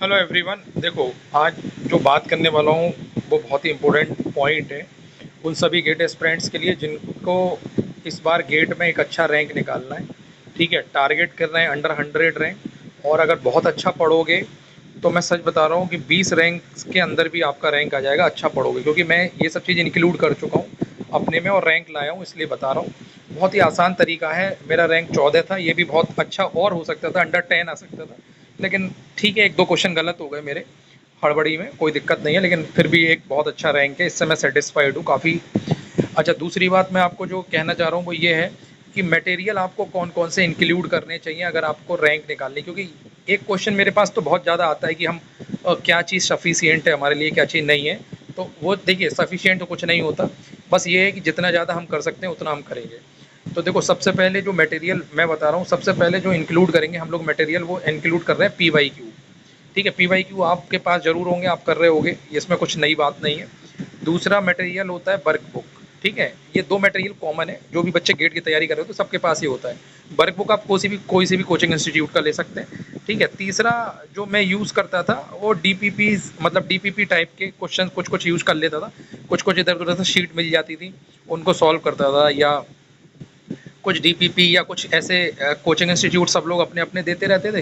Hello everyone. देखो, आज जो बात करने वाला हूँ वो बहुत ही इम्पोर्टेंट पॉइंट है उन सभी गेट एस्पिरेंट्स के लिए जिनको इस बार गेट में एक अच्छा रैंक निकालना है। ठीक है, टारगेट कर रहे हैं अंडर 100 रैंक। और अगर बहुत अच्छा पढ़ोगे तो मैं सच बता रहा हूँ कि 20 रैंक के अंदर भी आपका रैंक आ जाएगा, अच्छा पढ़ोगे, क्योंकि मैं ये सब चीज़ इंक्लूड कर चुका हूँ अपने में और रैंक लाया हूँ, इसलिए बता रहा हूँ। बहुत ही आसान तरीका है। मेरा रैंक 14 था, ये भी बहुत अच्छा और हो सकता था, अंडर 10 आ सकता था, लेकिन ठीक है, एक दो क्वेश्चन गलत हो गए मेरे हड़बड़ी में, कोई दिक्कत नहीं है, लेकिन फिर भी एक बहुत अच्छा रैंक है, इससे मैं सेटिस्फाइड हूँ काफ़ी। अच्छा, दूसरी बात मैं आपको जो कहना चाह रहा हूँ वो ये है कि मटेरियल आपको कौन कौन से इंक्लूड करने चाहिए अगर आपको रैंक निकालनी, क्योंकि एक क्वेश्चन मेरे पास तो बहुत ज़्यादा आता है कि हम क्या चीज़ सफिशियंट है हमारे लिए, क्या चीज़ नहीं है। तो वो देखिए, सफिशियंट तो कुछ नहीं होता, बस ये है कि जितना ज़्यादा हम कर सकते हैं उतना हम करेंगे। तो देखो, सबसे पहले जो मटेरियल मैं बता रहा हूँ, सबसे पहले जो इंक्लूड करेंगे हम लोग मटेरियल, वो इंक्लूड कर रहे हैं PYQ। ठीक है, PYQ आपके पास ज़रूर होंगे, आप कर रहे होंगे, इसमें कुछ नई बात नहीं है। दूसरा मटेरियल होता है वर्क बुक। ठीक है, ये दो मटेरियल कॉमन है, जो भी बच्चे गेट की तैयारी कर रहे हो तो सबके पास ही होता है। वर्क बुक आप कोई से भी कोचिंग इंस्टीट्यूट का ले सकते हैं। ठीक है, तीसरा जो मैं यूज़ करता था वो DPP, मतलब DPP टाइप के क्वेश्चन कुछ कुछ यूज़ कर लेता था। कुछ कुछ इधर उधर से शीट मिल जाती थी, उनको सॉल्व करता था, या कुछ DPP या कुछ ऐसे कोचिंग इंस्टीट्यूट सब लोग अपने अपने देते रहते थे,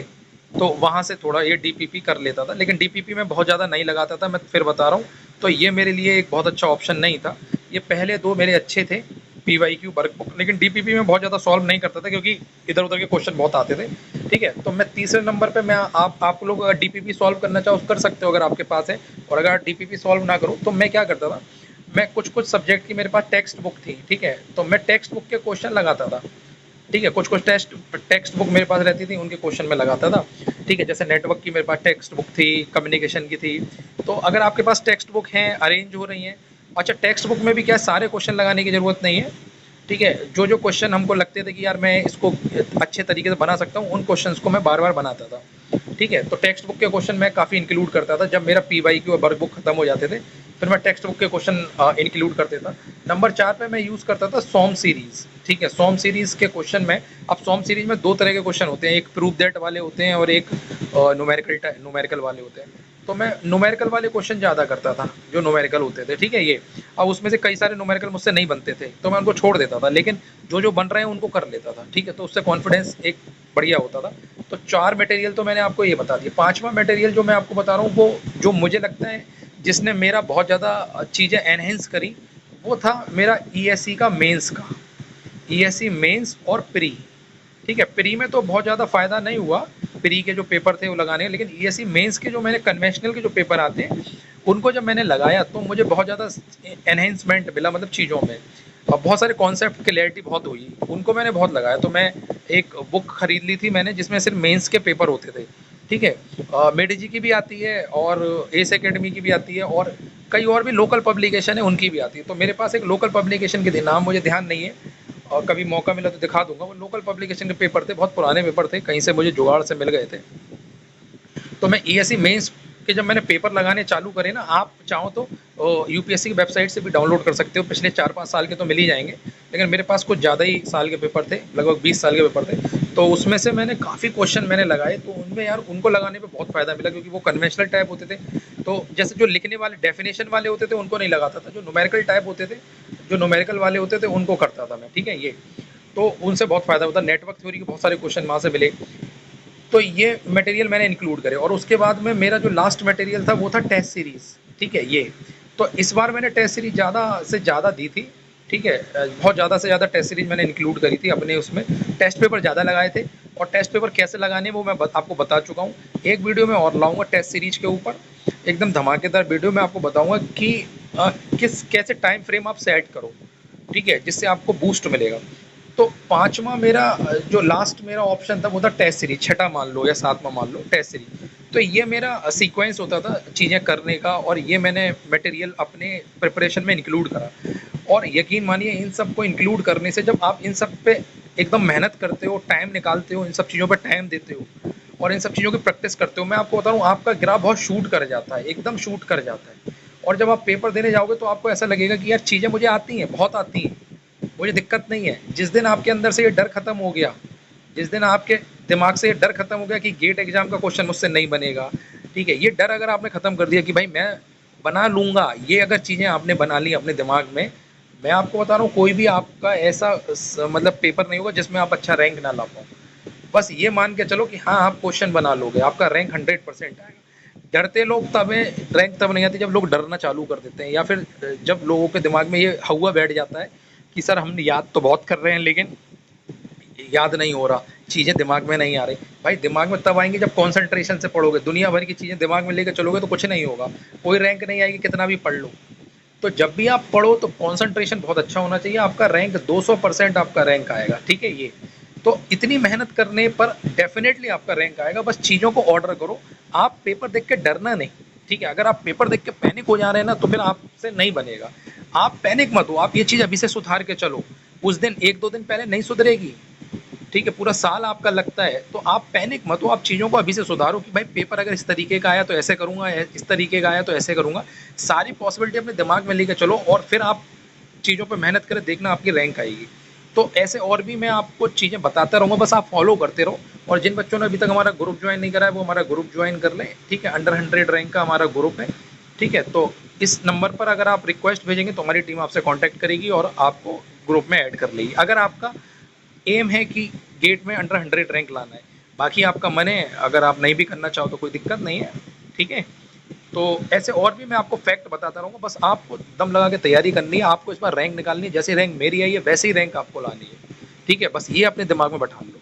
तो वहाँ से थोड़ा ये DPP कर लेता था, लेकिन DPP में बहुत ज़्यादा नहीं लगाता था, मैं फिर बता रहा हूँ। तो ये मेरे लिए एक बहुत अच्छा ऑप्शन नहीं था। ये पहले दो मेरे अच्छे थे, PYQ वर्क बुक, लेकिन DPP में बहुत ज़्यादा सॉल्व नहीं करता था क्योंकि इधर उधर के क्वेश्चन बहुत आते थे। ठीक है, तो मैं तीसरे नंबर पे मैं आप लोग अगर DPP सॉल्व करना चाहो कर सकते हो अगर आपके पास है। और अगर DPP सॉल्व ना करो तो मैं क्या करता था, मैं कुछ कुछ सब्जेक्ट की मेरे पास टेक्स्ट बुक थी। ठीक है, तो मैं टेक्स्ट बुक के क्वेश्चन लगाता था। ठीक है, कुछ कुछ टेक्स्ट बुक मेरे पास रहती थी, उनके क्वेश्चन में लगाता था। ठीक है, जैसे नेटवर्क की मेरे पास टेक्स्ट बुक थी, कम्युनिकेशन की थी। तो अगर आपके पास टेक्स्ट बुक हैं, अरेंज हो रही हैं। अच्छा, टेक्स्ट बुक में भी क्या सारे क्वेश्चन लगाने की ज़रूरत नहीं है। ठीक है, जो जो क्वेश्चन हमको लगते थे कि यार मैं इसको अच्छे तरीके से बना सकता हूँ, उन क्वेश्चंस को मैं बार बार बनाता था। ठीक है, तो टेक्स्ट बुक के क्वेश्चन मैं काफ़ी इंक्लूड करता था। जब मेरा PYQ और वर्क बुक खत्म हो जाते थे, फिर मैं टेक्स्ट बुक के क्वेश्चन इंक्लूड कर देता। नंबर 4 पे मैं यूज़ करता था सॉम सीरीज़। ठीक है, सॉम सीरीज़ के क्वेश्चन में, अब सॉम सीरीज़ में दो तरह के क्वेश्चन होते हैं, एक प्रूव दैट वाले होते हैं और एक न्यूमेरिकल वाले होते हैं। तो मैं न्यूमेरिकल वाले क्वेश्चन ज़्यादा करता था, जो न्यूमेरिकल होते थे। ठीक है, ये अब उसमें से कई सारे न्यूमेरिकल मुझसे नहीं बनते थे तो मैं उनको छोड़ देता था, लेकिन जो जो बन रहे हैं उनको कर लेता था। ठीक है, तो उससे कॉन्फिडेंस एक बढ़िया होता था। तो 4 मटेरियल तो मैंने आपको ये बता दिया। 5वां मटेरियल जो मैं आपको बता रहा हूँ, वो जो मुझे लगता है जिसने मेरा बहुत ज़्यादा चीज़ें एनहेंस करी, वो था मेरा ESE का मेंस का। ESE मेंस और प्री। ठीक है, प्री में तो बहुत ज़्यादा फ़ायदा नहीं हुआ, प्री के जो पेपर थे वो लगाने, लेकिन ESE मेंस के जो मैंने कन्वेंशनल के जो पेपर आते हैं उनको जब मैंने लगाया तो मुझे बहुत ज़्यादा एनहेंसमेंट मिला, मतलब चीज़ों में। और बहुत सारे कॉन्सेप्ट क्लैरिटी बहुत हुई, उनको मैंने बहुत लगाया। तो मैं एक बुक खरीद ली थी मैंने जिसमें सिर्फ मेंस के पेपर होते थे। ठीक है, मेडिजी की भी आती है और एस एकेडमी की भी आती है, और कई और भी लोकल पब्लिकेशन है उनकी भी आती है। तो मेरे पास एक लोकल पब्लिकेशन के नाम मुझे ध्यान नहीं है, और कभी मौका मिला तो दिखा दूंगा। वो लोकल पब्लिकेशन के पेपर थे, बहुत पुराने पेपर थे, कहीं से मुझे जुगाड़ से मिल गए थे। तो मैं ESE मेंस के जब मैंने पेपर लगाने चालू करे ना, आप चाहो तो UPSC की वेबसाइट से भी डाउनलोड कर सकते हो, पिछले 4-5 साल के तो मिल ही जाएंगे, लेकिन मेरे पास कुछ ज़्यादा ही साल के पेपर थे, लगभग 20 साल के पेपर थे। तो उसमें से मैंने काफ़ी क्वेश्चन मैंने लगाए, तो उनमें यार उनको लगाने पे बहुत फ़ायदा मिला, क्योंकि वो कन्वेंशनल टाइप होते थे। तो जैसे जो लिखने वाले डेफिनेशन वाले होते थे उनको नहीं लगाता था, जो न्यूमेरिकल टाइप होते थे, जो न्यूमेरिकल वाले होते थे उनको करता था मैं। ठीक है, ये तो उनसे बहुत फ़ायदा होता। नेटवर्क थ्योरी के बहुत सारे क्वेश्चन वहाँ से मिले। तो ये मटेरियल मैंने इंक्लूड करे, और उसके बाद में मेरा जो लास्ट मटेरियल था वो था टेस्ट सीरीज़। ठीक है, ये तो इस बार मैंने टेस्ट सीरीज़ ज़्यादा से ज़्यादा दी थी। ठीक है, बहुत ज़्यादा से ज़्यादा टेस्ट सीरीज़ मैंने इंक्लूड करी थी अपने उसमें। टेस्ट पेपर ज़्यादा लगाए थे, और टेस्ट पेपर कैसे लगाने वो मैं आपको बता चुका हूँ। एक वीडियो में और लाऊंगा टेस्ट सीरीज के ऊपर, एकदम धमाकेदार वीडियो में आपको बताऊंगा कि किस कैसे टाइम फ्रेम आप सेट करो। ठीक है, जिससे आपको बूस्ट मिलेगा। तो पांचवा मेरा जो लास्ट मेरा ऑप्शन था वो था टेस्ट सीरीज, छठा मान लो या सातवां मान लो, टेस्ट सीरीज। तो ये मेरा सीक्वेंस होता था चीज़ें करने का, और ये मैंने मटेरियल अपने प्रिपरेशन में इंक्लूड करा। और यकीन मानिए, इन सब को इंक्लूड करने से जब आप इन सब पे एकदम मेहनत करते हो, टाइम निकालते हो, इन सब चीज़ों पर टाइम देते हो और इन सब चीज़ों की प्रैक्टिस करते हो, मैं आपको बता रहा हूँ आपका ग्राफ बहुत शूट कर जाता है, एकदम शूट कर जाता है। और जब आप पेपर देने जाओगे तो आपको ऐसा लगेगा कि यार चीज़ें मुझे आती हैं, बहुत आती हैं, मुझे दिक्कत नहीं है। जिस दिन आपके अंदर से ये डर खत्म हो गया, जिस दिन आपके दिमाग से ये डर खत्म हो गया कि गेट एग्जाम का क्वेश्चन मुझसे नहीं बनेगा, ठीक है? ये डर अगर आपने ख़त्म कर दिया कि भाई मैं बना लूँगा, ये अगर चीज़ें आपने बना ली अपने दिमाग में, मैं आपको बता रहा हूँ कोई भी आपका ऐसा मतलब पेपर नहीं होगा जिसमें आप अच्छा रैंक ना ला पाओ। बस ये मान के चलो कि हाँ, आप क्वेश्चन बना लोगे, आपका रैंक 100% आएगा। डरते लोग तब हैं, रैंक तब नहीं आती जब लोग डरना चालू कर देते हैं, या फिर जब लोगों के दिमाग में ये हौवा बैठ जाता है कि सर हम याद तो बहुत कर रहे हैं लेकिन याद नहीं हो रहा, चीज़ें दिमाग में नहीं आ रही। भाई दिमाग में तब आएँगी जब कॉन्सन्ट्रेशन से पढ़ोगे, दुनिया भर की चीज़ें दिमाग में लेके चलोगे तो कुछ नहीं होगा, कोई रैंक नहीं आएगी कितना भी पढ़ लो। तो जब भी आप पढ़ो तो कॉन्सन्ट्रेशन बहुत अच्छा होना चाहिए, आपका रैंक 200% आपका रैंक आएगा, ठीक है ये। तो इतनी मेहनत करने पर डेफ़िनेटली आपका रैंक आएगा, बस चीज़ों को ऑर्डर करो। आप पेपर देख के डरना नहीं, ठीक है? अगर आप पेपर देख के पैनिक हो जा रहे हैं ना, तो फिर आपसे नहीं बनेगा। आप पैनिक मत हो, आप ये चीज़ अभी से सुधार के चलो। उस दिन 1-2 दिन पहले नहीं सुधरेगी, ठीक है? पूरा साल आपका लगता है, तो आप पैनिक मत हो, आप चीज़ों को अभी से सुधारो कि भाई पेपर अगर इस तरीके का आया तो ऐसे करूँगा, इस तरीके का आया तो ऐसे करूँगा। सारी पॉसिबिलिटी अपने दिमाग में लेके चलो और फिर आप चीज़ों पे मेहनत करें, देखना आपकी रैंक आएगी। तो ऐसे और भी मैं आपको चीज़ें बताता रहूँगा, बस आप फॉलो करते रहो। और जिन बच्चों ने अभी तक हमारा ग्रुप जॉइन नहीं करा है, वो हमारा ग्रुप जॉइन कर लें, ठीक है? अंडर 100 रैंक का हमारा ग्रुप है, ठीक है? तो इस नंबर पर अगर आप रिक्वेस्ट भेजेंगे तो हमारी टीम आपसे कॉन्टैक्ट करेगी और आपको ग्रुप में ऐड कर लेगी। अगर आपका एम है कि गेट में अंडर 100 रैंक लाना है, बाकी आपका मन है, अगर आप नहीं भी करना चाहो तो कोई दिक्कत नहीं है, ठीक है? तो ऐसे और भी मैं आपको फैक्ट बताता रहूँगा, बस आपको दम लगा के तैयारी करनी है, आपको इस बार रैंक निकालनी है, जैसी रैंक मेरी आई है वैसी रैंक आपको लानी है, ठीक है? बस ये अपने दिमाग में बैठा लो।